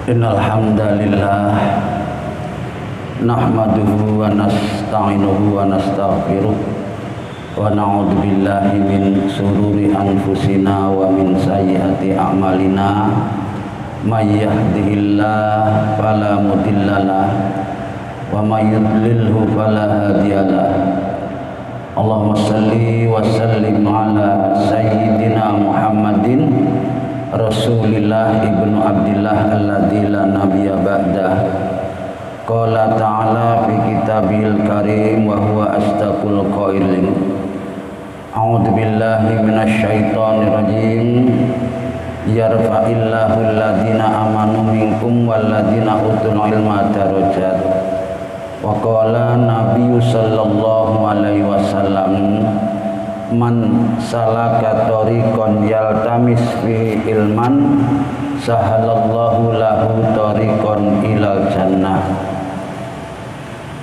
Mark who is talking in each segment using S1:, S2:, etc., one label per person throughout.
S1: Innal hamdalillah nahmaduhu wa nasta'inuhu wa nastaghfiruh wa na'udzu billahi min shururi anfusina wa min sayyiati a'malina may yahdihillahu fala mudhillalah wa may yudlilhu fala hadiyalah. Allahumma shalli wa sallim ala sayyidina Muhammadin Rasulillah ibnu Abdillah alladzi la nabiyya ba'dah. Qala ta'ala fi kitabil karim wa huwa asdaqul qailin. A'udzu billahi minasy syaithanir rajim. Yarfa'illahu alladzina amanu minkum walladzina utul ilma darajat. Wa qala nabiyyu sallallahu alaihi wasallam man salaka tariqan yaltamis fi ilman sahalallahu lahu tariqan ilal jannah.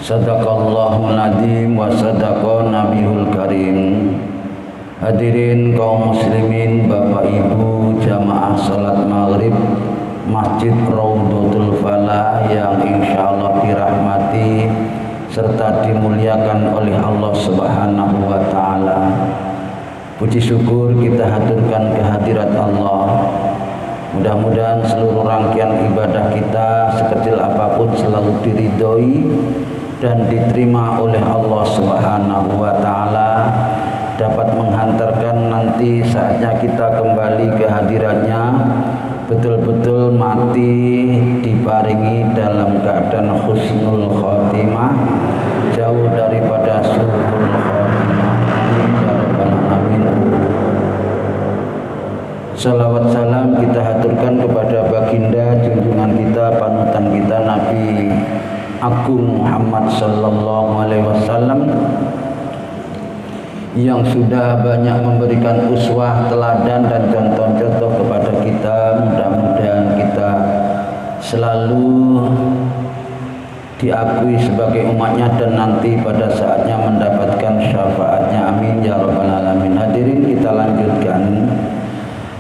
S1: Sadaqallahul adzim wa sadaqa nabiyul karim. Hadirin kaum muslimin, Bapak Ibu jamaah salat maghrib Masjid Raudhatul Falah yang insyaallah dirahmati serta dimuliakan oleh Allah Subhanahu wa taala. Puji syukur kita haturkan kehadirat Allah. Mudah-mudahan seluruh rangkaian ibadah kita sekecil apapun selalu diridhoi dan diterima oleh Allah Subhanahu wa taala, dapat menghantarkan nanti saatnya kita kembali ke hadiratnya betul-betul mati diparingi dalam keadaan husnul khotimah, jauh daripada su'ul khotimah. Amin. Salawat salam kita haturkan kepada baginda junjungan kita, panutan kita, Nabi Agung Muhammad sallallahu alaihi wasallam yang sudah banyak memberikan uswah, teladan dan contoh-contoh kepada kita. Mudah-mudahan kita selalu diakui sebagai umatnya dan nanti pada saatnya mendapatkan syafaatnya. Amin ya rabbal alamin. Hadirin, kita lanjutkan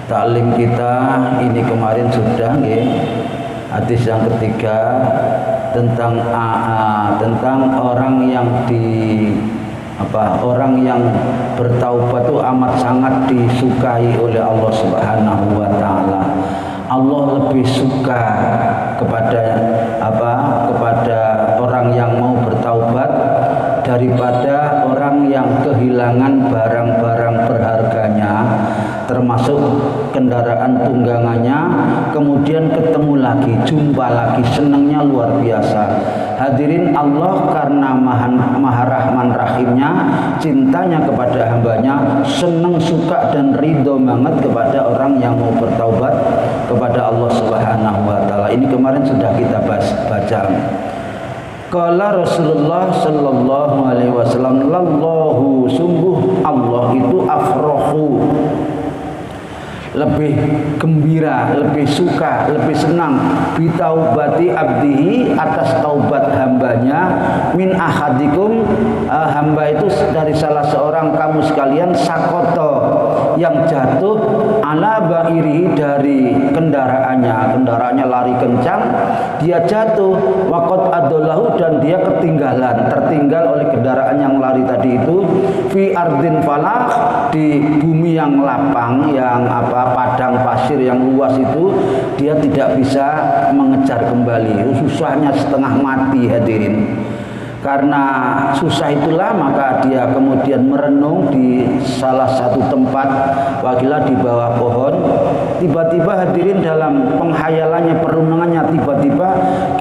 S1: taklim kita. Ini kemarin sudah hadis yang ketiga tentang tentang orang yang orang yang bertaubat itu amat sangat disukai oleh Allah Subhanahu wa taala. Allah lebih suka kepada kepada orang yang mau bertaubat daripada orang yang kehilangan barang-barang berharganya, termasuk kendaraan tunggangannya, kemudian ketemu lagi, jumpa lagi, senangnya luar biasa. Hadirin, Allah karena maha rahman rahimnya, cintanya kepada hambanya, senang, suka dan ridho banget kepada orang yang mau bertaubat kepada Allah Subhanahu wa taala. Ini kemarin sudah kita baca. Qala Rasulullah sallallahu alaihi wasallam, lallahu, sungguh Allah itu afrahu, lebih gembira, lebih suka, lebih senang bitaubati abdihi, atas taubat hambanya, min ahadikum, hamba itu dari salah seorang kamu sekalian, sakoto, yang jatuh ala ba'irihi, dari kendaraannya lari kencang, dia jatuh, waqad adallahu, dan dia tertinggal oleh kendaraan yang lari tadi itu, fi ardin falah, di bumi yang lapang, yang padang pasir yang luas itu, dia tidak bisa mengejar kembali. Susahnya setengah mati, hadirin. Karena susah itulah maka dia kemudian merenung di salah satu tempat, wakilah di bawah pohon. Tiba-tiba hadirin, dalam penghayalannya, perenungannya, tiba-tiba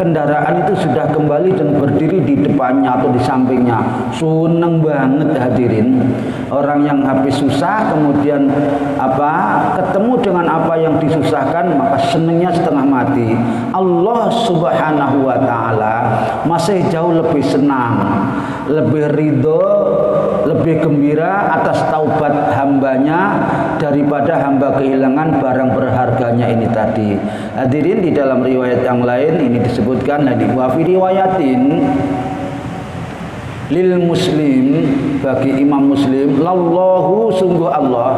S1: kendaraan itu sudah kembali dan berdiri di depannya atau di sampingnya. Seneng banget, hadirin. Orang yang habis susah kemudian ketemu dengan apa yang disusahkan, maka senengnya setengah mati. Allah Subhanahu wa taala masih jauh lebih senang, lebih ridho, lebih gembira atas taubat hambanya daripada hamba kehilangan barang berharganya ini tadi. Hadirin, di dalam riwayat yang lain ini disebutkan, wa fi riwayatin lil muslim, bagi Imam Muslim, lallahu, sungguh Allah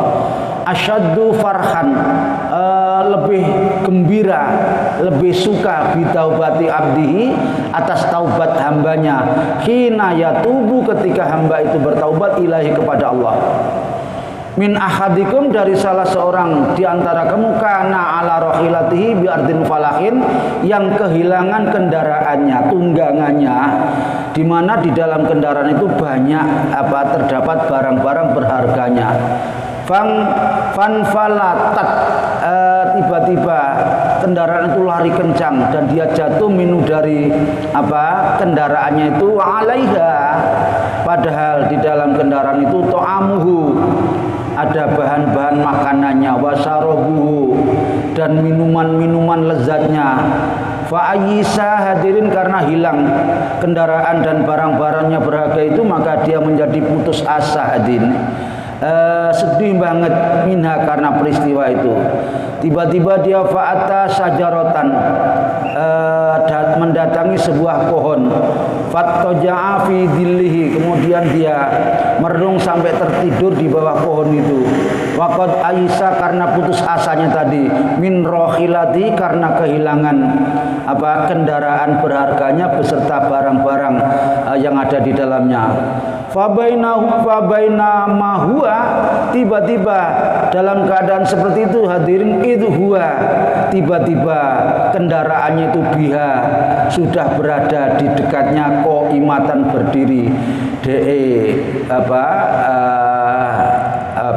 S1: asyaddu farhan, lebih gembira, lebih suka bitaubati abdihi, atas taubat hambanya, hina yatubu, ketika hamba itu bertaubat ilahi, kepada Allah. Min ahadikum, dari salah seorang di antara kamu, kana ala rohilatihi bi ardin falahin, yang kehilangan kendaraannya, tunggangannya, di mana di dalam kendaraan itu banyak terdapat barang-barang berharganya. Fanfalatat, tiba-tiba kendaraan itu lari kencang dan dia jatuh minu dari kendaraannya itu, alaiha, padahal di dalam kendaraan itu to'amuhu, ada bahan-bahan makanannya, wasarobuhu, dan minuman-minuman lezatnya. Fa'ayisa, hadirin, karena hilang kendaraan dan barang-barangnya berharga itu, maka dia menjadi putus asa, hadirin. Sedih banget minha, karena peristiwa itu. Tiba-tiba dia fa'ata sajarotan, mendatangi sebuah pohon, fattoja'a fi dhillihi, kemudian dia merenung sampai tertidur di bawah pohon itu. Waqad aisa, karena putus asanya tadi, min rohilati, karena kehilangan kendaraan berharganya beserta barang-barang yang ada di dalamnya. Fabaina mahua, tiba-tiba dalam keadaan seperti itu, hadirin, itu huwa, tiba-tiba kendaraannya itu biha, sudah berada di dekatnya, qaimatan, berdiri,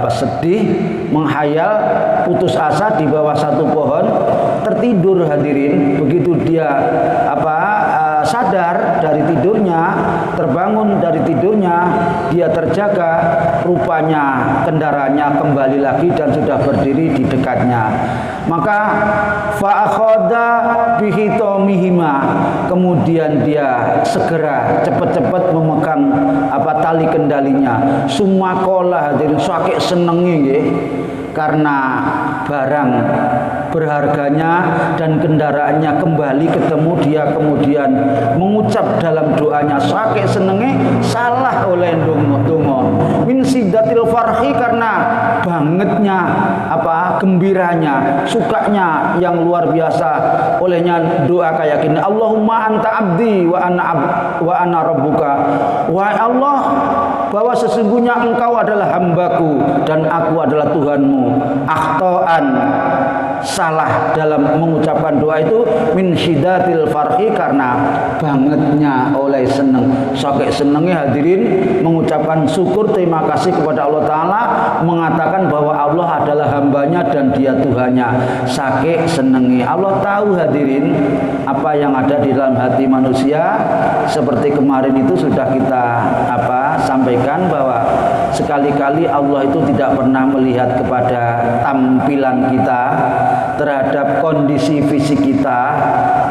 S1: sedih, menghayal, putus asa di bawah satu pohon, tertidur, hadirin. Begitu dia sadar dari tidurnya, terbangun dari tidurnya, dia terjaga, rupanya kendaraannya kembali lagi dan sudah berdiri di dekatnya. Maka fa'akhoda bihitomihima, kemudian dia segera cepat-cepat memegang tali kendalinya. Sumakola, hadirin, sakit senengi, karena barang berharganya dan kendaraannya kembali ketemu, dia kemudian mengucap dalam doanya, sakit senenge, salah oleh dongo min sidatil farhi, karena bangetnya gembiranya, sukanya yang luar biasa, olehnya doa kayak gini, Allahumma anta abdi wa ana rabbuka, wahai Allah, bahwa sesungguhnya engkau adalah hambaku dan aku adalah Tuhanmu. Akhtoan, salah dalam mengucapkan doa itu, min syidatil farhi, karena bangetnya oleh seneng, sakit senengnya, hadirin, mengucapkan syukur, terima kasih kepada Allah Ta'ala, mengatakan bahwa Allah adalah hambanya dan dia Tuhannya, sakit senengnya. Allah tahu, hadirin, apa yang ada di dalam hati manusia. Seperti kemarin itu sudah kita sampaikan bahwa sekali-kali Allah itu tidak pernah melihat kepada tampilan kita, terhadap kondisi fisik kita,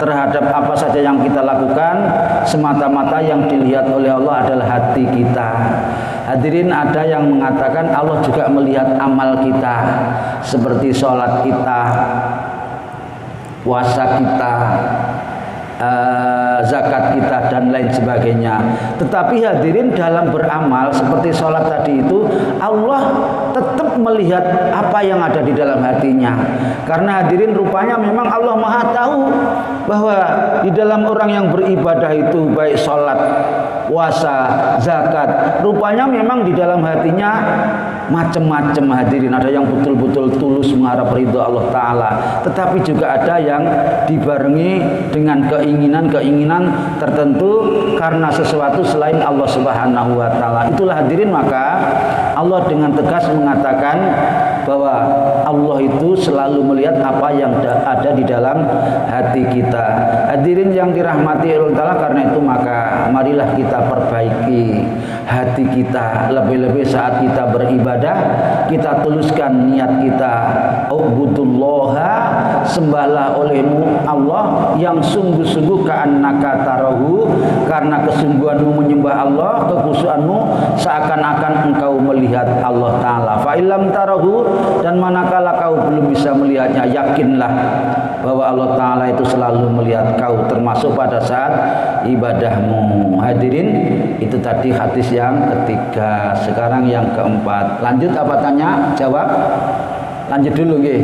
S1: terhadap apa saja yang kita lakukan, semata-mata yang dilihat oleh Allah adalah hati kita. Hadirin, ada yang mengatakan Allah juga melihat amal kita, seperti sholat kita, puasa kita, zakat kita, dan lain sebagainya. Tetapi hadirin, dalam beramal seperti sholat tadi itu, Allah tetap melihat apa yang ada di dalam hatinya. Karena hadirin, rupanya memang Allah Maha tahu bahwa di dalam orang yang beribadah itu, baik sholat, puasa, zakat, rupanya memang di dalam hatinya macam-macam, hadirin. Ada yang betul-betul tulus mengharap ridho Allah Ta'ala, tetapi juga ada yang dibarengi dengan keinginan-keinginan tertentu karena sesuatu selain Allah Subhanahu wa Ta'ala. Itulah, hadirin, maka Allah dengan tegas mengatakan bahwa Allah itu selalu melihat apa yang ada di dalam hati kita. Hadirin yang dirahmati Allah Ta'ala, karena itu maka marilah kita perbaiki hati kita, lebih-lebih saat kita beribadah, kita tuluskan niat kita, ubudullaha, sembahlah olehmu Allah yang sungguh-sungguh, ka'annaka tarahu, karena kesungguhanmu menyembah Allah, kekhusyuanmu seakan-akan engkau melihat Allah Ta'ala. Fa illam tarahu, dan manakala kau belum bisa melihatnya, yakinlah bahwa Allah Ta'ala itu selalu melihat kau, termasuk pada saat ibadahmu. Hadirin, itu tadi hadis yang ketiga. Sekarang yang keempat. Lanjut apa tanya? Jawab? Lanjut dulu nggih.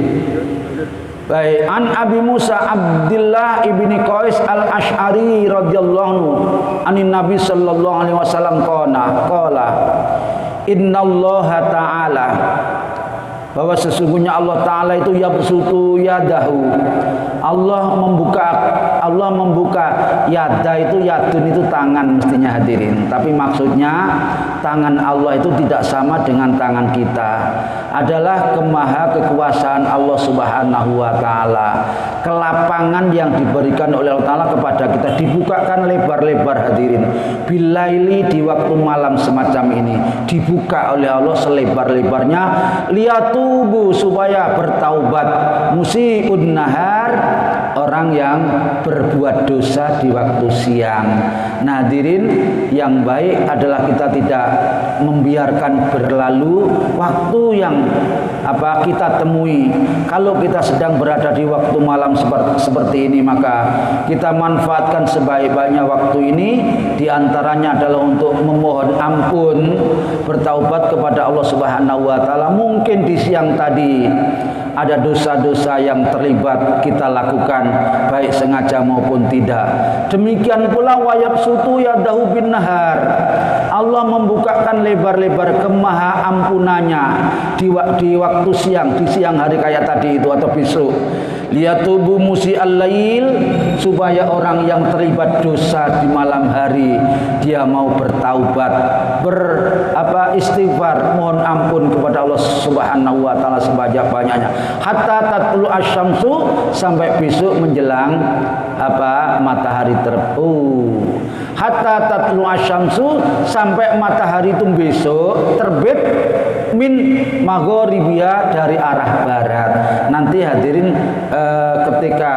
S1: Baik, an Abi Musa Abdullah ibni Qais al-Asy'ari radhiyallahu anhu anin Nabi sallallahu alaihi wasallam qala innallaha ta'ala, bahwa sesungguhnya Allah Ta'ala itu yabsutu yadahu, Allah membuka yada itu, yadun itu tangan mestinya hadirin, tapi maksudnya tangan Allah itu tidak sama dengan tangan kita, adalah kemaha kekuasaan Allah Subhanahu wa Ta'ala. Kelapangan yang diberikan oleh Allah Ta'ala kepada kita dibukakan lebar-lebar hadirin, bilaili, di waktu malam semacam ini dibuka oleh Allah selebar-lebarnya, liyatubu, supaya bertaubat, musiiun nahar, orang yang berbuat dosa di waktu siang. Nah hadirin, yang baik adalah kita tidak membiarkan berlalu waktu yang kita temui. Kalau kita sedang berada di waktu malam seperti ini, maka kita manfaatkan sebaik-baiknya waktu ini. Di antaranya adalah untuk memohon ampun, bertaubat kepada Allah Subhanahu wa Ta'ala. Mungkin di siang tadi ada dosa-dosa yang terlibat kita lakukan, baik sengaja maupun tidak. Demikian pula wayabsutu yadahu bin nahar, Allah membukakan lebar-lebar kemaha ampunannya di waktu siang, di siang hari kayak tadi itu atau besok. Liyatubu musi'al lail, supaya orang yang terlibat dosa di malam hari dia mau bertaubat, istighfar, mohon ampun kepada Allah Subhanahu wa Ta'ala sebanyak-banyaknya. Hatta tatlu asyamsu, sampai besok menjelang matahari hatta tatlu asyamsu, sampai matahari itu besok terbit min maghribiya, dari arah barat. Nanti hadirin ketika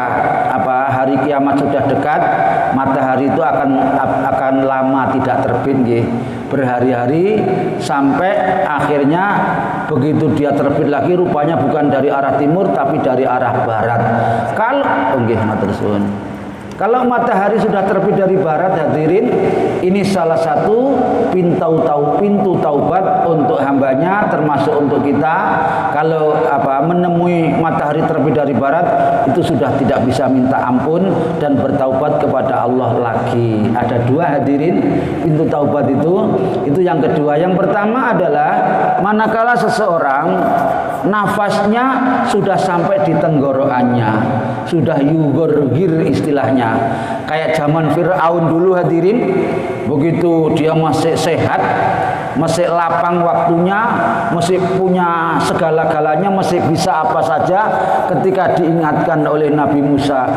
S1: hari kiamat sudah dekat, matahari itu akan lama tidak terbit nggih, berhari-hari, sampai akhirnya begitu dia terbit lagi rupanya bukan dari arah timur tapi dari arah barat. Kalau matahari sudah terbit dari barat hadirin, ini salah satu pintu taubat untuk hambanya, termasuk untuk kita. Kalau menemui matahari terbit dari barat, itu sudah tidak bisa minta ampun dan bertaubat kepada Allah lagi. Ada dua hadirin pintu taubat itu yang kedua. Yang pertama adalah manakala seseorang nafasnya sudah sampai di tenggorokannya, sudah yugorgir istilahnya, kayak zaman Fir'aun dulu hadirin, begitu dia masih sehat, masih lapang waktunya, masih punya segala-galanya, masih bisa apa saja, ketika diingatkan oleh Nabi Musa,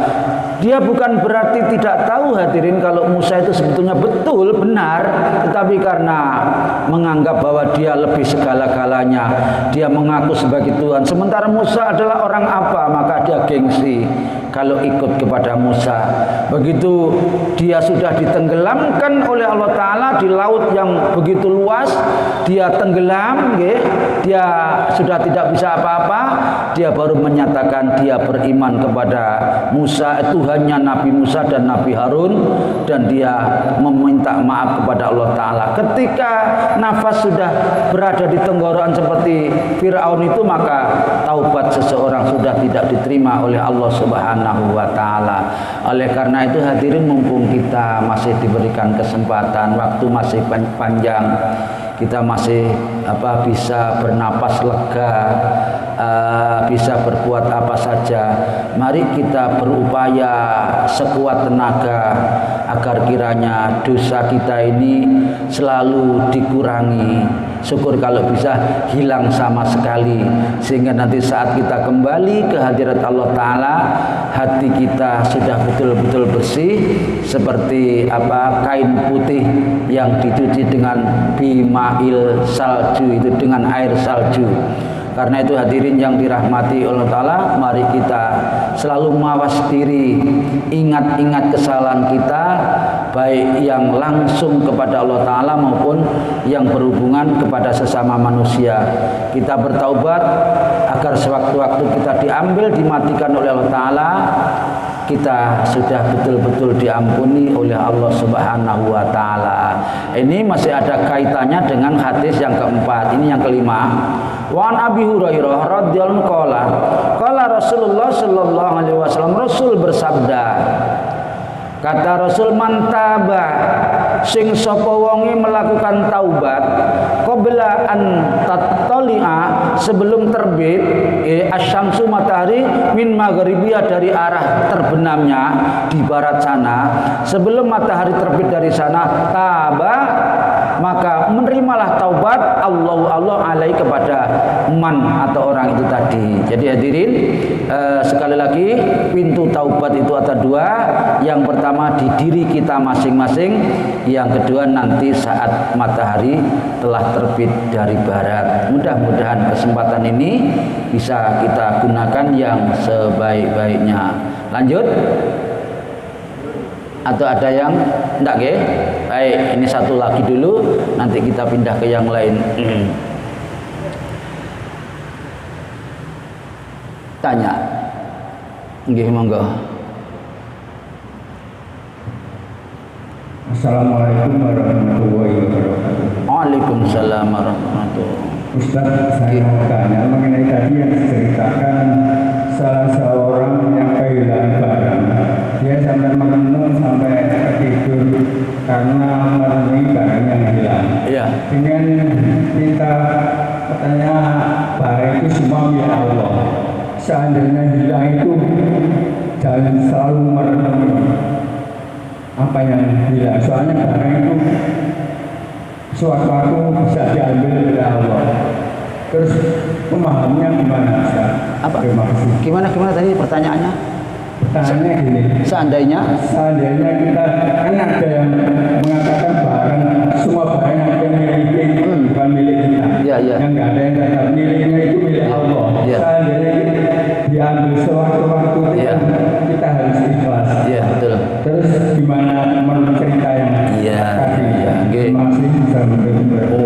S1: dia bukan berarti tidak tahu hadirin kalau Musa itu sebetulnya betul benar, tetapi karena menganggap bahwa dia lebih segala-galanya, dia mengaku sebagai Tuhan, sementara Musa adalah orang apa, maka dia gengsi kalau ikut kepada Musa. Begitu dia sudah ditenggelamkan oleh Allah Ta'ala di laut yang begitu luas, dia tenggelam, dia sudah tidak bisa apa-apa, dia baru menyatakan dia beriman kepada Musa, Tuhannya Nabi Musa dan Nabi Harun, dan dia meminta maaf kepada Allah Ta'ala. Ketika nafas sudah berada di tenggorokan seperti Fir'aun itu, maka taubat seseorang sudah tidak diterima oleh Allah Subhanahu wa Ta'ala. Oleh karena itu hadirin, mumpung kita masih diberikan kesempatan, waktu masih panjang, kita masih bisa bernapas lega, bisa berbuat apa saja, mari kita berupaya sekuat tenaga agar kiranya dosa kita ini selalu dikurangi. Syukur kalau bisa hilang sama sekali, sehingga nanti saat kita kembali ke hadirat Allah Ta'ala, hati kita sudah betul-betul bersih seperti kain putih yang dicuci dengan bima'il salju, itu dengan air salju. Karena itu hadirin yang dirahmati Allah Ta'ala, mari kita selalu mawas diri, ingat-ingat kesalahan kita, baik yang langsung kepada Allah Ta'ala maupun yang berhubungan kepada sesama manusia. Kita bertaubat agar sewaktu-waktu kita diambil, dimatikan oleh Allah Ta'ala, kita sudah betul-betul diampuni oleh Allah Subhanahu wa Ta'ala. Ini masih ada kaitannya dengan hadis yang keempat. Ini yang kelima. Wa an Abi Hurairah radhiyallahu anhu qala Rasulullah sallallahu alaihi wasallam, Rasul bersabda, kata Rasul, mantaba sing sapa wonge melakukan taubat qabla an tattali'a, sebelum terbit asyamsu, matahari, min maghribiya, dari arah terbenamnya di barat sana, sebelum matahari terbit dari sana, taba, maka menerimalah taubat Allah alaihi, kepada man atau orang itu tadi. Jadi hadirin, sekali lagi, pintu taubat itu ada dua. Yang pertama di diri kita masing-masing, yang kedua nanti saat matahari telah terbit dari barat. Mudah-mudahan kesempatan ini bisa kita gunakan yang sebaik-baiknya. Lanjut atau ada yang enggak, nggih? Baik, ini satu lagi dulu, nanti kita pindah ke yang lain. Tanya. Nggih, monggo.
S2: Assalamualaikum warahmatullahi wabarakatuh.
S1: Waalaikumsalam warahmatullahi wabarakatuh.
S2: Ustaz, saya mau tanya mengenai tadi yang diceritakan salah seorang yang kehilangan barang. Dia sampai merenung sampai tertidur karena menemui barang yang hilang.
S1: Iya.
S2: Dengan kita katanya barang itu semua milik Allah. Seandainya hilang itu jangan selalu merenung apa yang hilang, soalnya barang itu suatu bisa diambil oleh Allah. Terus pemahamannya gimana, Ustaz?
S1: Apa?
S2: Terima kasih.
S1: Gimana tadi pertanyaannya?
S2: Pertanyaannya gini.
S1: Seandainya
S2: kita kan ada yang mengatakan barang, semua barang yang kita miliki bukan milik kita.
S1: Iya.
S2: Yang nggak ada yang tetap miliknya itu milik Allah.
S1: Ya.
S2: Seandainya diambil sewaktu-waktu
S1: Ya.
S2: kita harus ikhlas.
S1: Iya, betul.
S2: Terus gimana menurut cerita yang tadi?
S1: Iya.
S2: Terima kasih.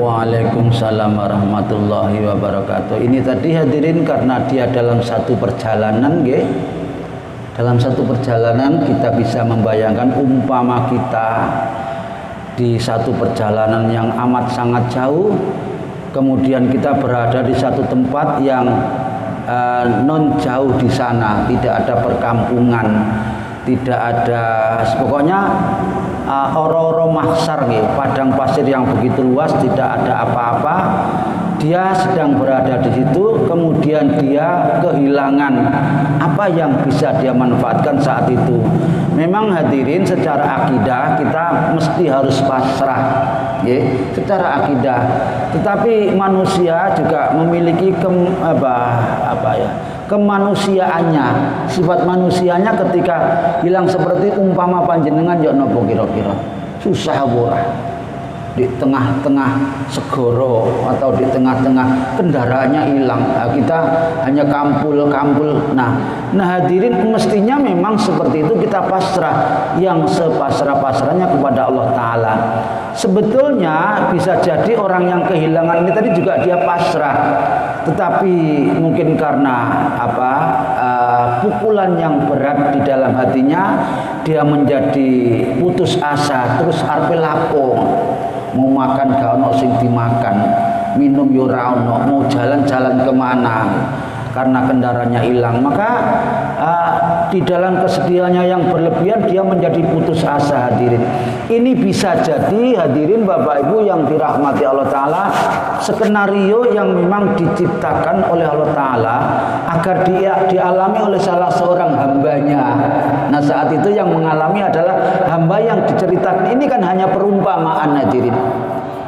S1: Waalaikumsalam warahmatullahi wabarakatuh. Ini tadi hadirin karena dia dalam satu perjalanan, nggih. Dalam satu perjalanan kita bisa membayangkan umpama kita di satu perjalanan yang amat sangat jauh, kemudian kita berada di satu tempat yang non jauh di sana, tidak ada perkampungan, tidak ada, pokoknya oro-oro mahsar, padang pasir yang begitu luas, tidak ada apa-apa. Dia sedang berada di situ, kemudian dia kehilangan apa yang bisa dia manfaatkan saat itu. Memang hadirin, secara akidah kita mesti harus pasrah, ya, secara akidah. Tetapi manusia juga memiliki kemanusiaannya, sifat manusianya ketika hilang seperti umpama panjenengan ya nopo kira-kira susah ora di tengah-tengah segoro atau di tengah-tengah kendaraannya hilang, nah, kita hanya kampul-kampul. Nah hadirin, mestinya memang seperti itu, kita pasrah, yang sepasrah-pasrahnya kepada Allah Ta'ala. Sebetulnya bisa jadi orang yang kehilangan ini tadi juga dia pasrah, tetapi mungkin karena pukulan yang berat di dalam hatinya, dia menjadi putus asa, terus arep lapo, mau makan gak ono sing dimakan, minum yo ora ono, mau jalan-jalan kemana karena kendaraannya hilang. Maka di dalam kesedihannya yang berlebihan dia menjadi putus asa, hadirin. Ini bisa jadi hadirin Bapak Ibu yang dirahmati Allah Ta'ala, skenario yang memang diciptakan oleh Allah Ta'ala agar dia dialami oleh salah seorang hambanya. Nah saat itu yang mengalami adalah hamba yang diceritakan. Ini kan hanya perumpamaan, hadirin.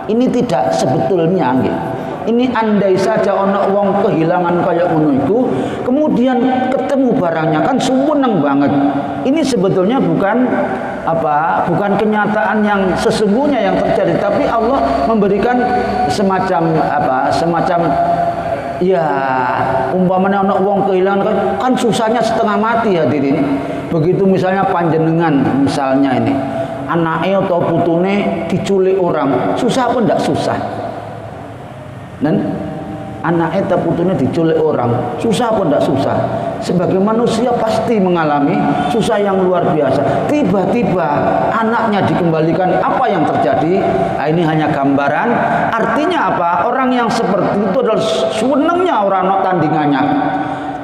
S1: Ini tidak sebetulnya, gitu. Ini andai saja ono wong kehilangan kayak ngono iku, kemudian ketemu barangnya, kan seneng banget. Ini sebetulnya bukan kenyataan yang sesungguhnya yang terjadi, tapi Allah memberikan semacam Ya, umpamanya anak wong kehilangan kan susahnya setengah mati hadirin. Begitu misalnya panjenengan misalnya ini anaknya atau putune diculik orang, susah apa enggak susah? Dan anaknya atau putune diculik orang, susah apa enggak susah? Sebagai manusia pasti mengalami susah yang luar biasa. Tiba-tiba anaknya dikembalikan, apa yang terjadi? Nah, ini hanya gambaran. Artinya apa? Orang yang seperti itu adalah senangnya orang tandingannya.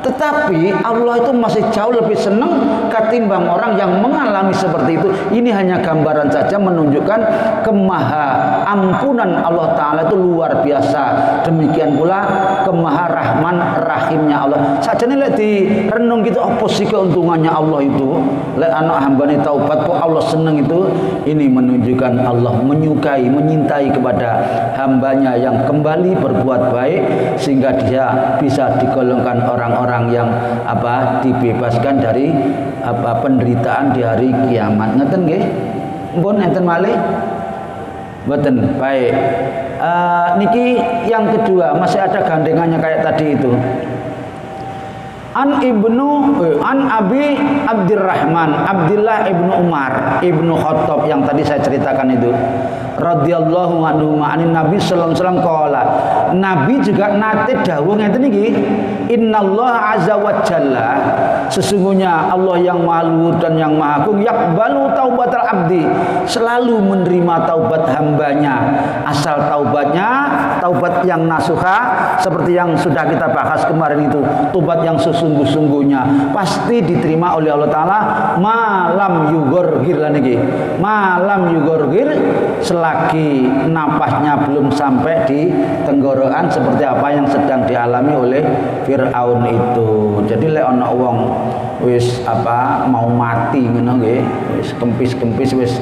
S1: Tetapi Allah itu masih jauh lebih senang ketimbang orang yang mengalami seperti itu. Ini hanya gambaran saja menunjukkan kemaha ampunan Allah Ta'ala itu luar biasa. Demikian pula kemaha rahman rahimnya Allah. Saja nih lihat di renung gitu, apa sih keuntungannya Allah itu? Lihat anak hambanya taubat kok Allah senang itu. Ini menunjukkan Allah menyukai, menyintai kepada hambanya yang kembali berbuat baik sehingga dia bisa digolongkan orang-orang yang dibebaskan dari penderitaan di hari kiamat. Ngeten nggih? Mpun enten malih? Mboten. Baik. Niki yang kedua, masih ada gandengannya kayak tadi itu. An Abi Abdurrahman Abdullah ibnu Umar ibnu Khattab yang tadi saya ceritakan itu, radhiyallahu anhu ma'anin Nabi sallallahu alaihi wasallam qala, Nabi juga nate dawuh ngeten iki, innallaha azza wa jalla, sesungguhnya Allah yang maha luhur dan yang maha agung, yaqbalu taubatal abdi, selalu menerima taubat hambanya, asal taubatnya taubat yang nasuha, seperti yang sudah kita bahas kemarin itu, taubat yang sesungguh-sungguhnya pasti diterima oleh Allah Ta'ala. Malam yugorgir lah niki, malam yugorgir, selagi napasnya belum sampai di tenggorokan, seperti apa yang sedang dialami oleh Fir'aun itu. Jadi lek ana wong wis mau mati ngono nggih, wis kempis-kempis, wis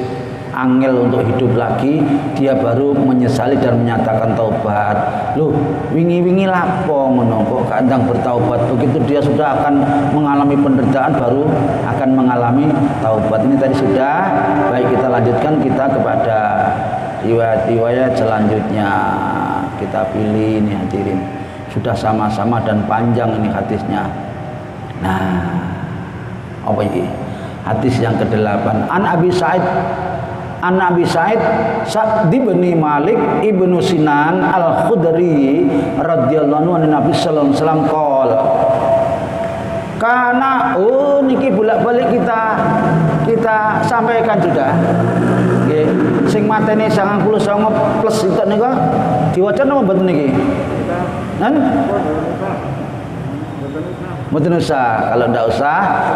S1: angel untuk hidup lagi, dia baru menyesali dan menyatakan taubat. Loh, wingi-wingi lapo ngono kok kandang bertaubat? Begitu dia sudah akan mengalami penderitaan baru akan mengalami taubat. Ini tadi sudah. Baik, kita lanjutkan kita kepada riwayat-riwayat selanjutnya. Kita pilih ini hadirin. Sudah sama-sama dan panjang ini hadisnya. Nah, apa ini? Hadis yang ke-8. An Abi Sa'id Sa'd bin Malik ibnu Sinan al-Khudri radhiyallahu anhu Nabi sallallahu alaihi wasallam qala, karena niki bolak-balik kita sampaikan sudah. Nggih, sing matene 99 plus itu nika diwaca napa mboten niki? Nan? Mboten usah, kalau ndak usah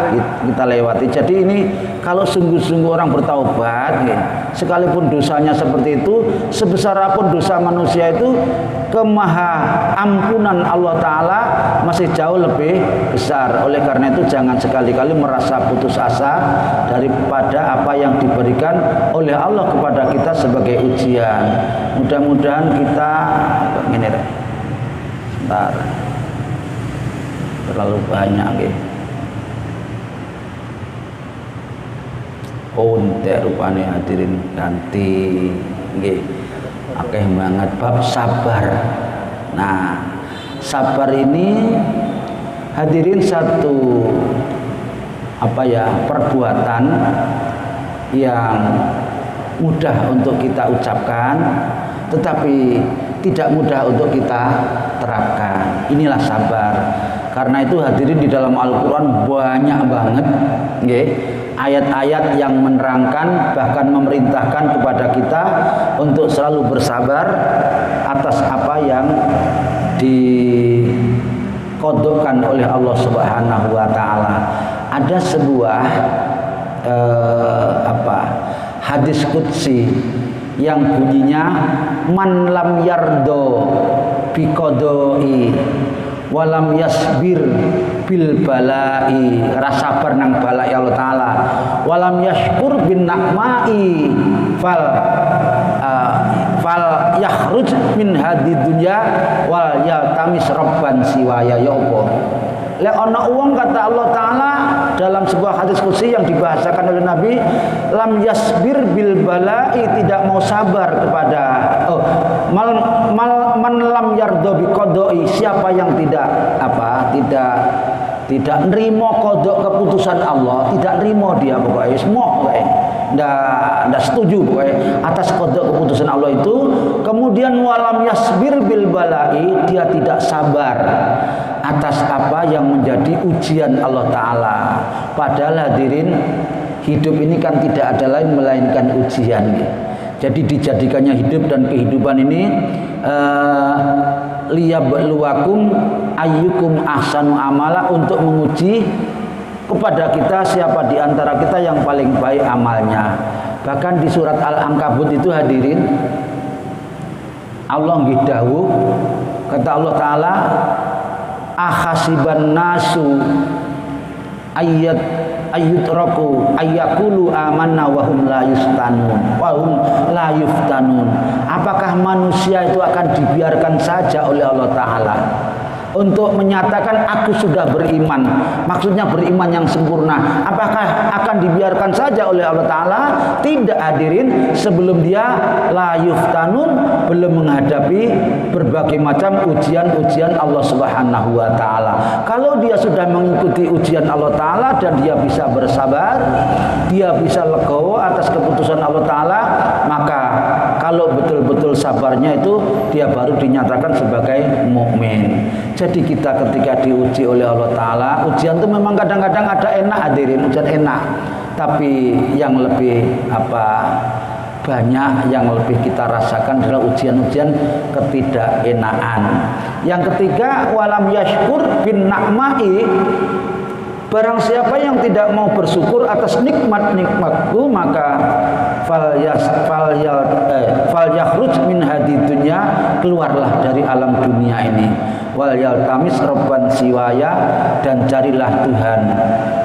S1: kita lewati. Jadi ini kalau sungguh-sungguh orang bertaubat, sekalipun dosanya seperti itu, sebesar apapun dosa manusia itu, kemaha ampunan Allah Ta'ala masih jauh lebih besar. Oleh karena itu jangan sekali-kali merasa putus asa daripada apa yang diberikan oleh Allah kepada kita sebagai ujian. Mudah-mudahan kita ini deh. Sebentar. Terlalu banyak nggih. Entek rupane hadirin ganti nggih. Akeh banget bab sabar. Nah, sabar ini hadirin satu perbuatan yang mudah untuk kita ucapkan tetapi tidak mudah untuk kita terapkan. Inilah sabar. Karena itu hadirin di dalam Al-Quran banyak banget ayat-ayat yang menerangkan bahkan memerintahkan kepada kita untuk selalu bersabar atas apa yang dikodokkan oleh Allah Subhanahu wa Ta'ala. Ada sebuah hadis qudsi yang bunyinya, man lam yardo biqodoi walam yasbir bil balai, rasabar nang balai Allah Ta'ala, walam yashkur bin nakmai fal yakhruj min hadid dunya wal yaltamis rabban siwaya. Ya Allah, lek ana wong kata Allah Ta'ala dalam sebuah hadis qudsi yang dibahasakan oleh Nabi, lam yasbir bil balai, tidak mau sabar kepada man lam yardo yardo biqodoi, siapa yang tidak nerimo kodok keputusan Allah, tidak nerimo dia pokoknya semua ndak setuju pokoknya atas kodok keputusan Allah itu. Kemudian walam yasbir bil balai, dia tidak sabar atas apa yang menjadi ujian Allah Ta'ala. Padahal hadirin, hidup ini kan tidak ada lain melainkan ujian. Jadi dijadikannya hidup dan kehidupan ini liyabluwakum ayyukum ahsanu amala, untuk menguji kepada kita siapa di antara kita yang paling baik amalnya. Bahkan di surat Al-Ankabut itu hadirin, Allah nggih, kata Allah Ta'ala, akhasiban nasu ayyutraku ayyakulu amanna wa hum la yuftanun, apakah manusia itu akan dibiarkan saja oleh Allah Ta'ala untuk menyatakan aku sudah beriman, maksudnya beriman yang sempurna, apakah akan dibiarkan saja oleh Allah Ta'ala? Tidak hadirin, sebelum dia la yuftanun, belum menghadapi berbagai macam ujian-ujian Allah Subhanahu wa Ta'ala. Kalau dia sudah mengikuti ujian Allah Ta'ala dan dia bisa bersabar, dia bisa legowo atas keputusan Allah Ta'ala, maka kalau betul-betul sabarnya itu dia baru dinyatakan sebagai mukmin. Jadi kita ketika diuji oleh Allah Ta'ala, ujian itu memang kadang-kadang ada enak hadirin, ujian enak, tapi yang lebih banyak yang lebih kita rasakan adalah ujian-ujian ketidakenaan. Yang ketiga, walam yashkur bin na'mai, barang siapa yang tidak mau bersyukur atas nikmat-nikmatku, maka fal yakhruj min hadid dunya, keluarlah dari alam dunia ini, wal yaltamis rabban siwaya, dan carilah Tuhan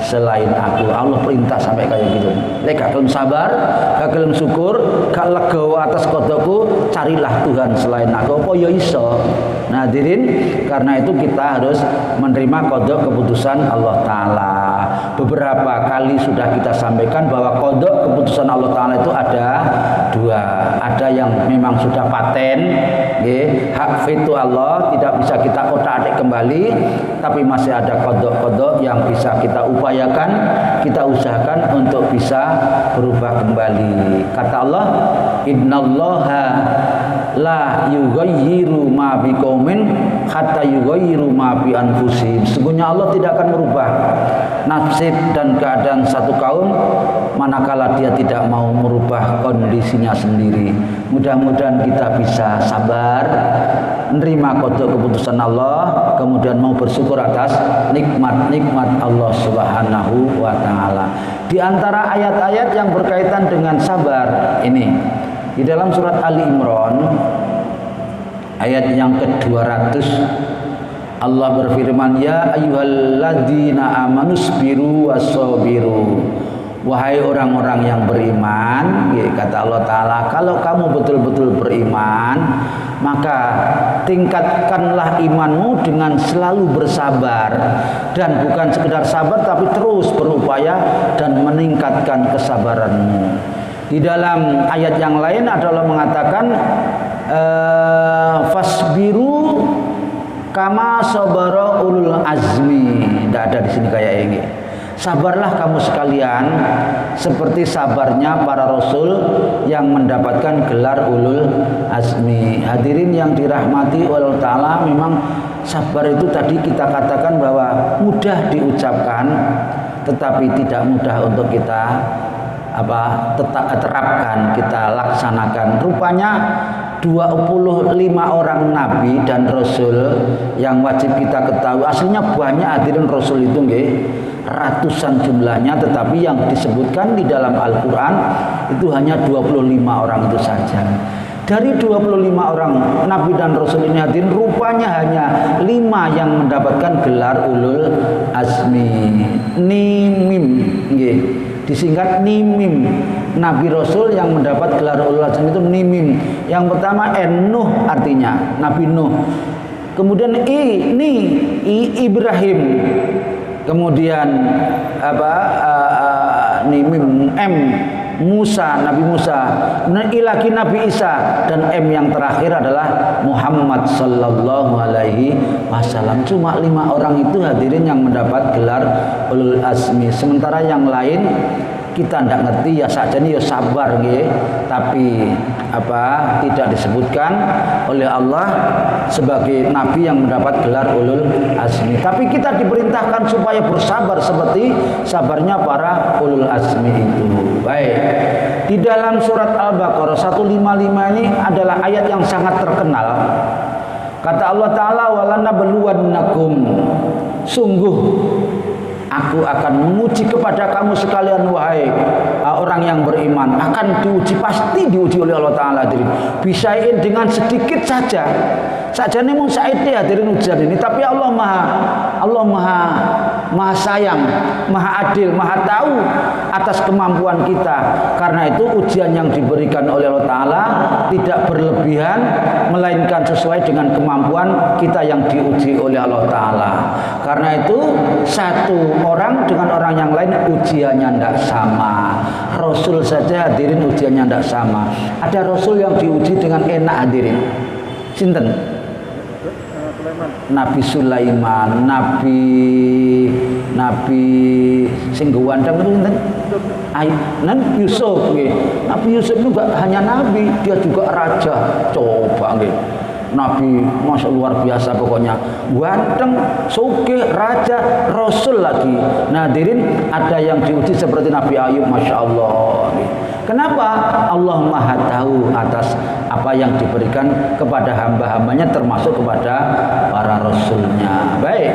S1: selain aku. Allah perintah sampai kayak gitu. Lek gak gelem sabar, gak gelem syukur, gak legowo atas kodokku, carilah Tuhan selain aku. Apa ya iso? Nah hadirin, karena itu kita harus menerima kodok keputusan Allah Ta'ala. Beberapa kali sudah kita sampaikan bahwa kodok keputusan Allah Ta'ala itu ada dua. Ada yang memang sudah paten, hak veto Allah, tidak bisa kita otak-atik kembali, tapi masih ada kodok-kodok yang bisa kita upayakan, kita usahakan untuk bisa berubah kembali. Kata Allah, innallaha la yughayyiru ma biqaumin hatta yughayyiru ma bi anfusihim. Sesungguhnya Allah tidak akan merubah nasib dan keadaan satu kaum manakala dia tidak mau merubah kondisinya sendiri. Mudah-mudahan kita bisa sabar, menerima kodok keputusan Allah, kemudian mau bersyukur atas nikmat-nikmat Allah Subhanahu wa Ta'ala. Di antara ayat-ayat yang berkaitan dengan sabar ini, di dalam surat Ali Imran ayat yang ke-200, Allah berfirman, ya ayyuhalladzina amanusbiru wassabiru, wahai orang-orang yang beriman, kata Allah Ta'ala, kalau kamu betul-betul beriman, maka tingkatkanlah imanmu dengan selalu bersabar, dan bukan sekedar sabar tapi terus berupaya dan meningkatkan kesabaranmu. Di dalam ayat yang lain adalah mengatakan fasbiru kama sabara ulul azmi. Tidak ada di sini kayak ini. Sabarlah kamu sekalian seperti sabarnya para rasul yang mendapatkan gelar ulul azmi. Hadirin yang dirahmati Allah Ta'ala, memang sabar itu tadi kita katakan bahwa mudah diucapkan, tetapi tidak mudah untuk kita terapkan, kita laksanakan. Rupanya 25 orang nabi dan rasul yang wajib kita ketahui, aslinya banyak hadirin rasul itu ratusan jumlahnya, tetapi yang disebutkan di dalam Al-Quran itu hanya 25 orang itu saja. Dari 25 orang nabi dan rasul ini hadirin, rupanya hanya 5 yang mendapatkan gelar ulul azmi. Nimim, disingkat nimim. Nabi Rasul yang mendapat gelar ulul azmi itu nimim. Yang pertama Nuh, artinya Nabi Nuh. Kemudian Ibrahim. Kemudian nimim Musa, Nabi Musa, ilaki Nabi Isa, dan M yang terakhir adalah Muhammad sallallahu alaihi wasallam. Cuma 5 orang itu hadirin yang mendapat gelar ulul azmi. Sementara yang lain kita tidak ngerti, ya sakjane ya sabar nggih, tapi tidak disebutkan oleh Allah sebagai nabi yang mendapat gelar ulul azmi. Tapi kita diperintahkan supaya bersabar seperti sabarnya para ulul azmi itu. Baik. Di dalam surat Al-Baqarah 155 ini adalah ayat yang sangat terkenal. Kata Allah Ta'ala, walanabluwannakum, sungguh aku akan menguji kepada kamu sekalian wahai orang yang beriman. Akan diuji, pasti diuji oleh Allah Ta'ala. Bisain dengan sedikit saja. Saja ini mau saite hadirin ujian ini. Tapi Allah maha sayang, maha adil, maha tahu atas kemampuan kita. Karena itu ujian yang diberikan oleh Allah Ta'ala tidak berlebihan, melainkan sesuai dengan kemampuan kita yang diuji oleh Allah Ta'ala. Karena itu satu orang dengan orang yang lain ujiannya tidak sama. Rasul saja hadirin ujiannya tidak sama. Ada Rasul yang diuji dengan enak hadirin. Sinten? Nabi Sulaiman, Nabi sing gawandang itu sinten? Yusuf nggih. Nabi Yusuf itu enggak hanya nabi, dia juga raja. Coba nggih. Nabi masya luar biasa pokoknya, ganteng, sugih, raja, rasul lagi. Nah hadirin, ada yang diuji seperti Nabi Ayub, masya Allah. Kenapa? Allah maha tahu atas apa yang diberikan kepada hamba-hambanya, termasuk kepada para rasulnya. Baik,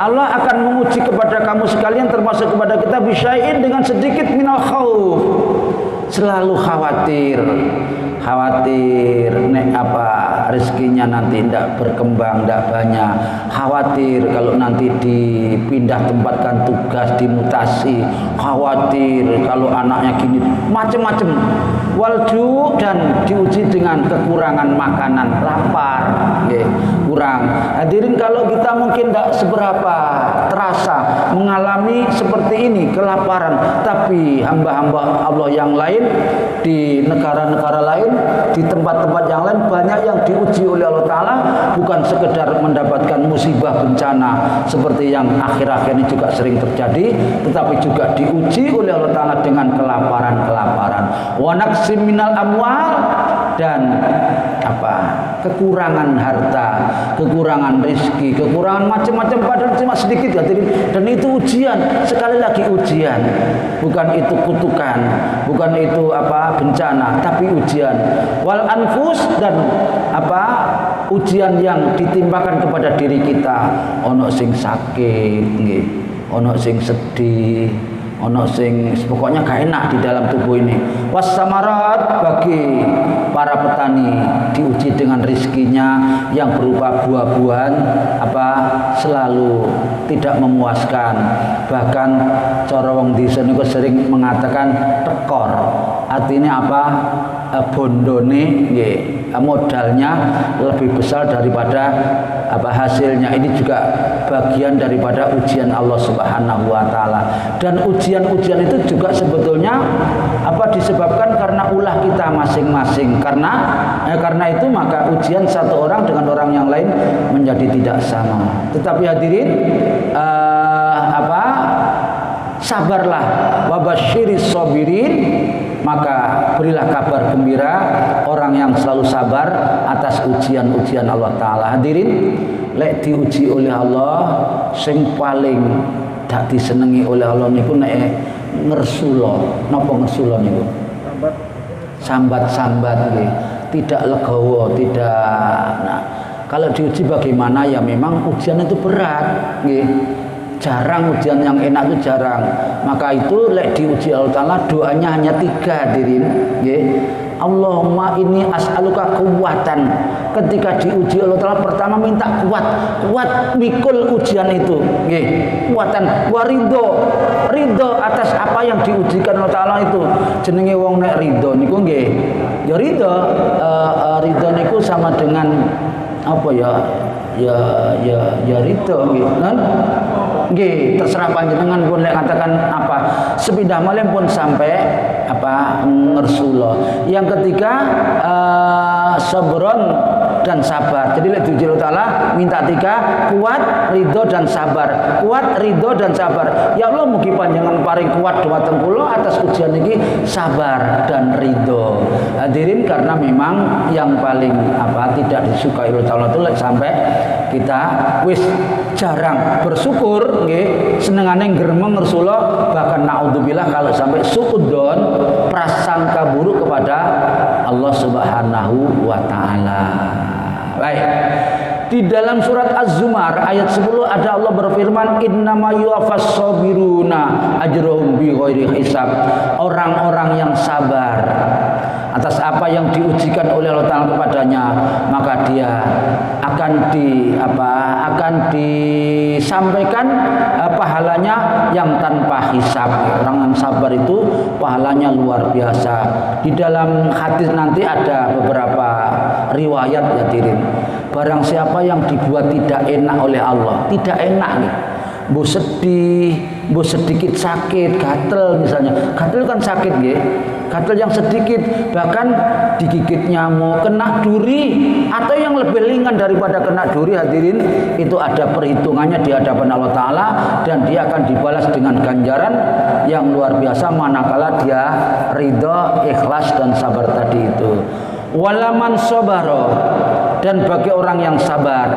S1: Allah akan menguji kepada kamu sekalian, termasuk kepada kita, bisyai'in, dengan sedikit minal khauf. Selalu khawatir nek rezekinya nanti tidak berkembang, tidak banyak. Khawatir kalau nanti dipindah tempatkan tugas, dimutasi. Khawatir kalau anaknya gini, macam-macam. Walju, dan diuji dengan kekurangan makanan, lapar, kurang. Hadirin, kalau kita mungkin tidak seberapa terasa mengalami seperti ini, kelaparan, tapi hamba-hamba Allah yang lain di negara-negara lain, di tempat-tempat yang lain, banyak yang diuji oleh Allah Ta'ala, bukan sekedar mendapatkan musibah bencana seperti yang akhir-akhir ini juga sering terjadi, tetapi juga diuji oleh Allah Ta'ala dengan kelaparan. Wa naqsim minal amwal, dan kekurangan harta, kekurangan rezeki, kekurangan macam-macam, padahal cuma sedikit, dan itu ujian. Sekali lagi ujian, bukan itu kutukan, bukan itu bencana, tapi ujian. Wal anfus, dan ujian yang ditimpakan kepada diri kita. Ono sing sakit nggih, ono sing sedih, ono sing pokoknya gak enak di dalam tubuh ini. Wassamarat, bagi para petani diuji dengan rezekinya yang berupa buah-buahan selalu tidak memuaskan. Bahkan cara wong desa niku sering mengatakan tekor. Artinya bondone nggih, modalnya lebih besar daripada hasilnya. Ini juga bagian daripada ujian Allah Subhanahu wa taala. Dan ujian-ujian itu juga sebetulnya disebabkan karena ulah kita masing-masing. Karena itu maka ujian satu orang dengan orang yang lain menjadi tidak sama. Tetapi hadirin, sabarlah, wabasyiris sabirin, maka berilah kabar gembira orang yang selalu sabar atas ujian-ujian Allah Ta'ala. Hadirin, lek diuji oleh Allah, sing paling dak disenengi oleh Allah niku nek ngersulo. Napa ngersulo niku? Sambat-sambat nggih, tidak legowo, tidak. Nah, kalau diuji bagaimana, ya memang ujian itu berat nggih. Jarang ujian yang enak itu jarang. Maka itu lek diuji Allah Ta'ala, doanya hanya 3 hadirin nggih. Allahumma inni as'aluka kuwatan. Ketika diuji Allah Ta'ala, pertama minta kuat mikul ujian itu nggih. Kuwatan, ridho atas apa yang diujikan Allah Ta'ala itu. Jenenge wong nek ridho niku nggih, ya ridho niku sama dengan ya ridho nggih kan. Nggih, terserah panjenengan pun lek katakan sepindah malih pun sampai ngersula. Yang ketiga sabron dan sabar. Jadi Allah Ta'ala minta 3, kuat, ridho dan sabar. Kuat, ridho dan sabar. Ya Allah mugi panjenengan paring kuat dhumateng kula atas ujian ini, sabar dan ridho. Hadirin, karena memang yang paling tidak disukai Allah Ta'ala itu sampai kita wis jarang bersyukur nggih, senengane gremeng ngersula, bahkan naudzubillah kalau sampai suudzon, prasangka buruk kepada Allah Subhanahu wa taala. Baik. Di dalam surat Az-Zumar ayat 10 ada Allah berfirman, innama yuwaffas sabiruna ajrahum bighairi hisab. Orang-orang yang sabar atas apa yang diujikan oleh Allah Ta'ala kepadanya, maka dia akan disampaikan pahalanya yang tanpa hisab. Orang yang sabar itu pahalanya luar biasa. Di dalam hadis nanti ada beberapa riwayat ya dirin. Barang siapa yang dibuat tidak enak oleh Allah, tidak enak nih, bu sedih, bu sedikit sakit, gatel misalnya, gatel kan sakit ya, gatel yang sedikit, bahkan digigit nyamuk, kena duri, atau yang lebih ringan daripada kena duri, hadirin, itu ada perhitungannya di hadapan Allah Ta'ala, dan dia akan dibalas dengan ganjaran yang luar biasa manakala dia ridho, ikhlas dan sabar tadi itu. Walaman sobaro, dan bagi orang yang sabar,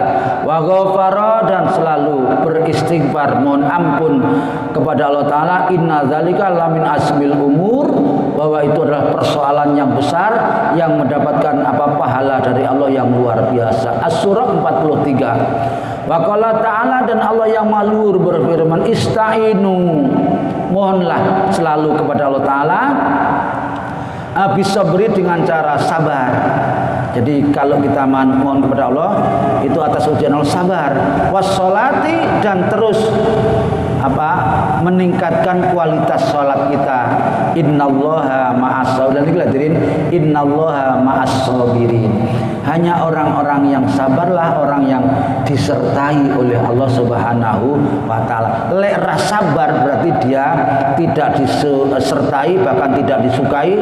S1: wa ghafara, dan selalu beristighfar, mohon ampun kepada Allah Ta'ala, inna dzalika lamin asmil umur, bahwa itu adalah persoalan yang besar yang mendapatkan pahala dari Allah yang luar biasa. As-Surah 43. Wa qala ta'ala, dan Allah yang maluhur berfirman, ista'inu, mohonlah selalu kepada Allah Ta'ala bisabri, dengan cara sabar. Jadi kalau kita mohon kepada Allah itu atas ujian Allah, sabar, wassolati, dan terus meningkatkan kualitas sholat kita. Innallaha ma'as-sabirin. Dan hadirin, innallaha ma'as-sabirin. Hanya orang-orang yang sabarlah orang yang disertai oleh Allah Subhanahu wa taala. Lek ra sabar berarti dia tidak disertai, bahkan tidak disukai,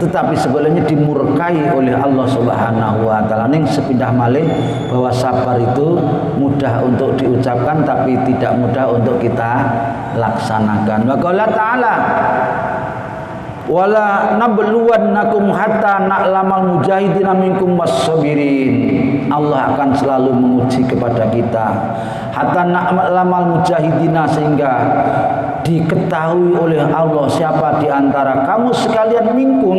S1: tetapi sebenarnya dimurkai oleh Allah Subhanahu wa taala. Ning sepindah malih bahwa sabar itu mudah untuk diucapkan tapi tidak mudah untuk kita laksanakan. Wa qala ta'ala, wala nabluwannakum hatta na'lamal mujahidina minkum was-sabirin. Allah akan selalu menguji kepada kita hatta na'lamal mujahidina, sehingga diketahui oleh Allah siapa di antara kamu sekalian minkum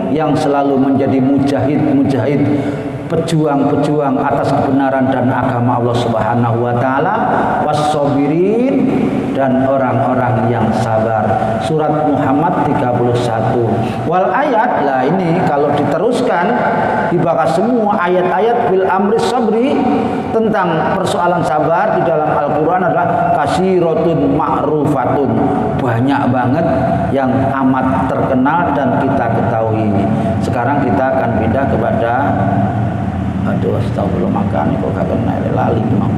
S1: yang selalu menjadi mujahid, pejuang-pejuang atas kebenaran dan agama Allah Subhanahu wa taala, was-sabirin, dan orang-orang yang sabar. Surat Muhammad 31. Wal ayat, lah ini kalau diteruskan dibahas semua ayat-ayat bil amri sabri, tentang persoalan sabar di dalam Al-Qur'an adalah kasiratun ma'rufatun. Banyak banget yang amat terkenal dan kita ketahui. Sekarang kita akan pindah kepada astagfirullah, makanya kok gak kena lali mau.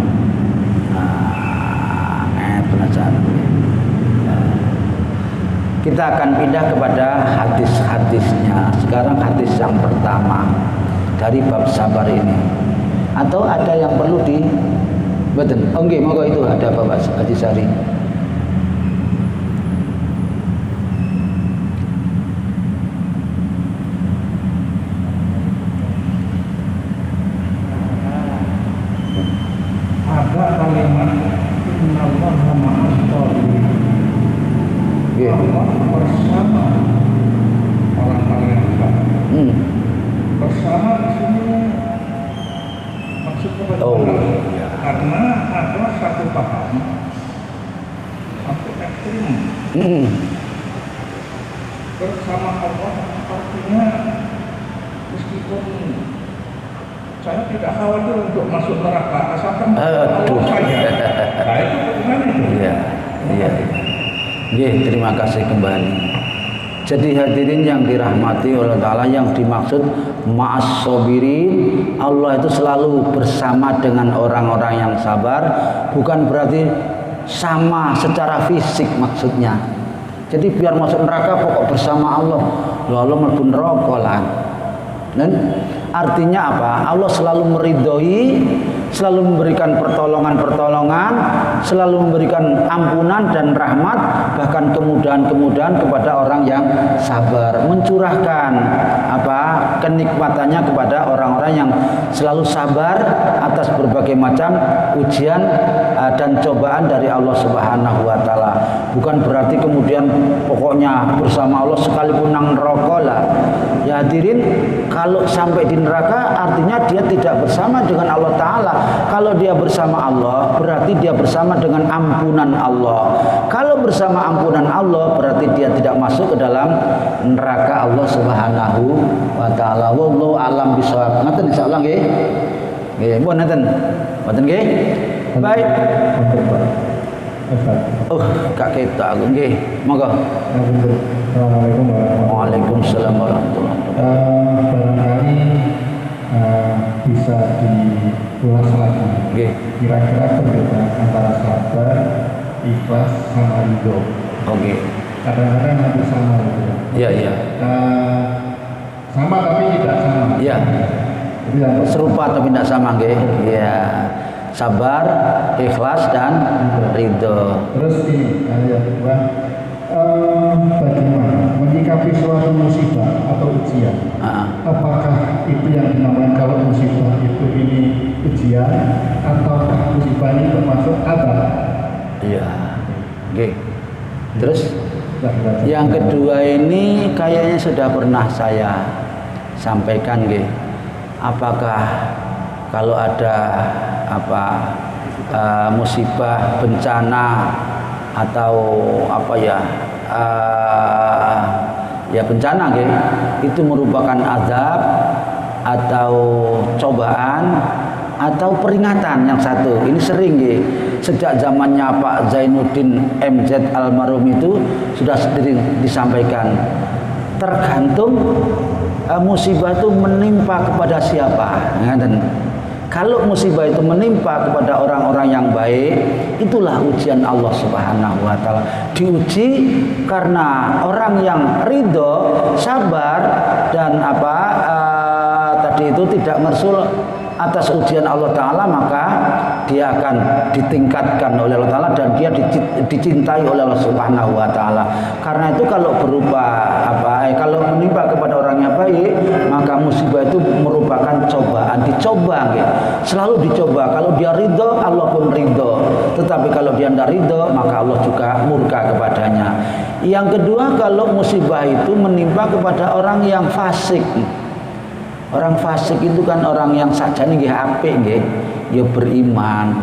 S1: Kita akan pindah kepada hadis-hadisnya. Sekarang hadis yang pertama dari bab sabar ini. Atau ada yang perlu di betul? Oke, moga itu ada Bapak Haji Sari.
S2: Ada kalimat innallaha ma'as-sabirin. Allah bersama orang-orang yang sabar. Bersama di sini maksudnya bagaimana? Karena ada satu paham sampai ekstrim. Bersama Allah artinya meskipun saya tidak khawatir untuk masuk neraka asalkan Allah saja. Nah itu bagaimana itu?
S1: Iya. Terima kasih kembali. Jadi hadirin yang dirahmati Allah Ta'ala, yang dimaksud ma'as-sabirin, Allah itu selalu bersama dengan orang-orang yang sabar. Bukan berarti sama secara fisik maksudnya. Jadi biar masuk neraka pokok bersama Allah. Loh, Allah mlebu neraka lah. Dan artinya apa? Allah selalu meridhoi, selalu memberikan pertolongan-pertolongan, selalu memberikan ampunan dan rahmat, bahkan kemudahan-kemudahan kepada orang yang sabar, mencurahkan apa kenikmatannya kepada orang-orang yang selalu sabar atas berbagai macam ujian dan cobaan dari Allah Subhanahu wa taala. Bukan berarti kemudian pokoknya bersama Allah sekalipun nang neraka lah. Ya hadirin, kalau sampai di neraka artinya dia tidak bersama dengan Allah taala. Kalau dia bersama Allah berarti dia bersama dengan ampunan Allah. Kalau bersama ampunan Allah berarti dia tidak masuk ke dalam neraka Allah Subhanahu wa taala. Wallahu alam bisawab. Ngaten insyaallah nggih. Nggih, mohon ngaten. Mboten nggih. Baik. Oh, Kak kita aku nggih. Monggo.
S2: Assalamualaikum warahmatullahi wabarakatuh.
S1: Waalaikumsalam warahmatullahi wabarakatuh.
S2: Barangkali bisa diulas lagi.
S1: Nggih.
S2: Kira-kira perbedaan antara sabar, ikhlas, sama ridho.
S1: Oke.
S2: Kadang-kadang hampir sama gitu.
S1: Iya, iya.
S2: Sama tapi tidak sama.
S1: Iya.
S2: Jadi yang
S1: Serupa tapi tidak sama nggih. Iya. Sabar, ikhlas dan ridho.
S2: Terus ini yang kedua, bagaimana menyikapi suatu musibah atau ujian? Apakah itu yang dinamakan kalau musibah itu ini ujian atau musibah ini termasuk adab?
S1: Iya. Oke. Terus yang kedua ini kayaknya sudah pernah saya sampaikan nggih. Apakah kalau ada musibah, bencana atau apa ya bencana nggih, itu merupakan azab atau cobaan atau peringatan yang satu. Ini sering nggih. Sejak zamannya Pak Zainuddin MZ almarhum itu sudah sering disampaikan. Tergantung musibah itu menimpa kepada siapa. Kalau musibah itu menimpa kepada orang-orang yang baik, itulah ujian Allah Subhanahu wa taala. Diuji karena orang yang ridho, sabar dan tadi itu tidak ngersul atas ujian Allah taala, maka dia akan ditingkatkan oleh Allah taala dan dia dicintai oleh Allah Subhanahu wa taala. Karena itu kalau berupa kalau menimpa kepada orang yang baik, maka musibah itu merupakan cobaan, dicoba gitu. Selalu dicoba. Kalau dia ridho, Allah pun ridho. Tetapi kalau dia tidak ridho, maka Allah juga murka kepadanya. Yang kedua, kalau musibah itu menimpa kepada orang yang fasik. Orang fasik itu kan orang yang sajane nggih apik nggih, ya beriman,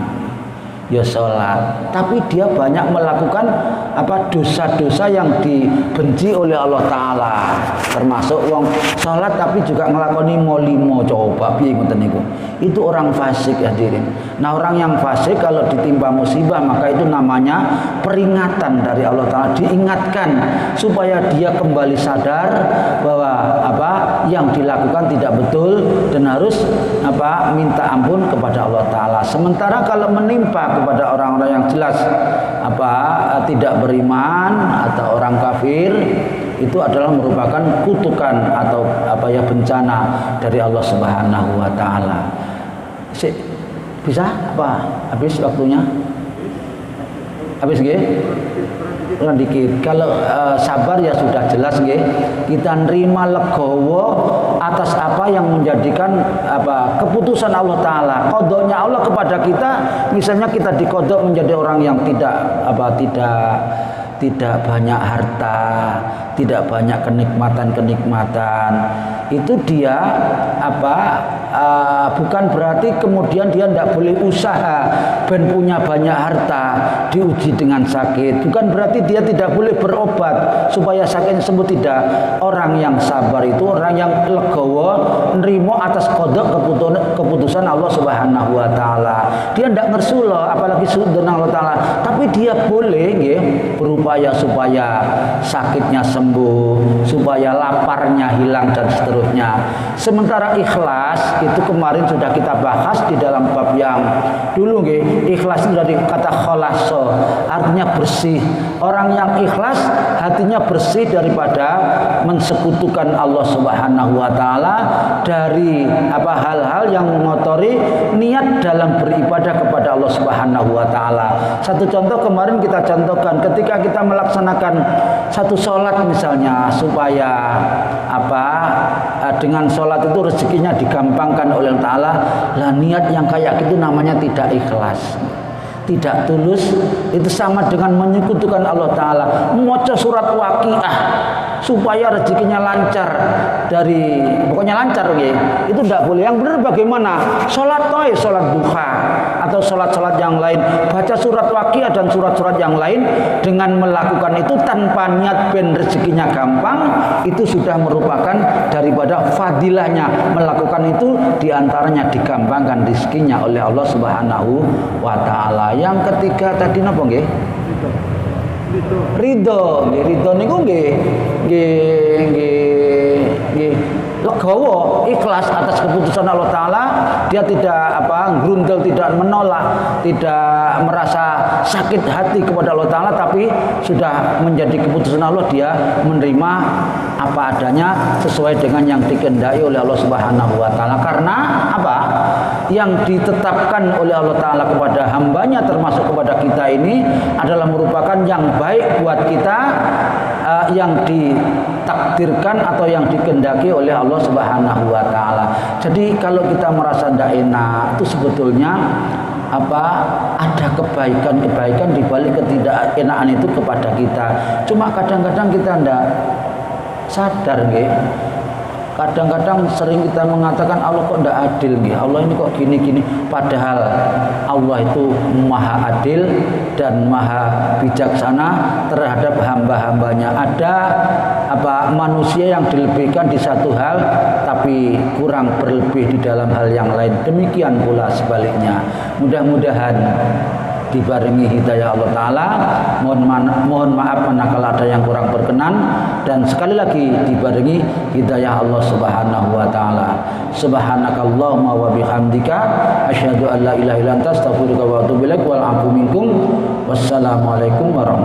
S1: ya sholat, tapi dia banyak melakukan dosa-dosa yang dibenci oleh Allah taala. Termasuk wong sholat tapi juga ngelakoni molimo, coba piye ngoten niku. Itu orang fasik hadirin. Nah, orang yang fasik kalau ditimpa musibah maka itu namanya peringatan dari Allah taala, diingatkan supaya dia kembali sadar bahwa yang dilakukan tidak betul dan harus minta ampun kepada Allah taala. Sementara kalau menimpa kepada orang-orang yang jelas tidak beriman atau orang kafir, itu adalah merupakan kutukan atau bencana dari Allah Subhanahu wa taala. Bisa habis waktunya? Habis nggih? Kurang dikit. Kalau sabar ya sudah jelas nggih. Kita nerima legowo atas apa yang menjadikan keputusan Allah taala. Qadanya Allah kepada kita, misalnya kita dikodok menjadi orang yang tidak banyak harta, tidak banyak kenikmatan-kenikmatan. Itu dia bukan berarti kemudian dia tidak boleh usaha ben punya banyak harta, diuji dengan sakit. Bukan berarti dia tidak boleh berobat supaya sakitnya sembuh, tidak. Orang yang sabar itu orang yang legowo nerimo atas kodok keputusan Allah Subhanahu wa taala. Dia tidak ngersulo apalagi sudun Allah taala, tapi dia boleh nggih berupaya supaya sakitnya sembuh, supaya laparnya hilang dan seterusnya. seterusnya. Sementara ikhlas itu kemarin sudah kita bahas di dalam bab yang dulu nggih. Ikhlas itu dari kata khalaso, artinya bersih. Orang yang ikhlas hatinya bersih daripada mensekutukan Allah Subhanahu wa taala dari hal-hal yang mengotori niat dalam beribadah kepada Allah Subhanahu wa taala. Satu contoh kemarin kita contohkan ketika kita melaksanakan satu sholat misalnya, supaya dengan sholat itu rezekinya digampangkan oleh Allah Ta'ala. Lah niat yang kayak gitu namanya tidak ikhlas, tidak tulus. Itu sama dengan menyekutukan Allah Ta'ala. Membaca surat Waqiah supaya rezekinya lancar, pokoknya lancar itu tidak boleh. Yang benar bagaimana? Sholat duha atau sholat yang lain, baca surat Waqiah dan surat-surat yang lain, dengan melakukan itu tanpa niat ben rezekinya gampang, itu sudah merupakan daripada fadilahnya. Melakukan itu diantaranya digampangkan rezekinya oleh Allah Subhanahu wa taala. Yang ketiga tadi napa nggih? Ridho niku nggih legowo, ikhlas atas keputusan Allah Ta'ala. Dia tidak grundel, tidak menolak, tidak merasa sakit hati kepada Allah Ta'ala, tapi sudah menjadi keputusan Allah. Dia menerima apa adanya sesuai dengan yang dikehendaki oleh Allah Subhanahu wa taala. Karena yang ditetapkan oleh Allah Ta'ala kepada hambanya, termasuk kepada kita ini, adalah merupakan yang baik buat kita, yang ditakdirkan atau yang dikehendaki oleh Allah Subhanahu wa taala. Jadi kalau kita merasa tidak enak, itu sebetulnya ada kebaikan di balik ketidakenakan itu kepada kita. Cuma kadang-kadang kita tidak sadar nggih. Kadang-kadang sering kita mengatakan Allah kok tidak adil nggih. Allah ini kok gini-gini, padahal Allah itu maha adil dan maha bijaksana terhadap hamba-hambanya. Ada manusia yang dilebihkan di satu hal tapi kurang berlebih di dalam hal yang lain. Demikian pula sebaliknya. Mudah-mudahan dibarengi hidayah Allah Ta'ala. Mohon maaf manakala ada yang kurang berkenan, dan sekali lagi dibarengi hidayah Allah Subhanahu wa taala. Subhanakallahumma wa bihamdika asyhadu an la ilaha illa anta astaghfiruka wa atubu ilaik wal afu minkum. Wassalamualaikum warahmatullahi wabarakatuh.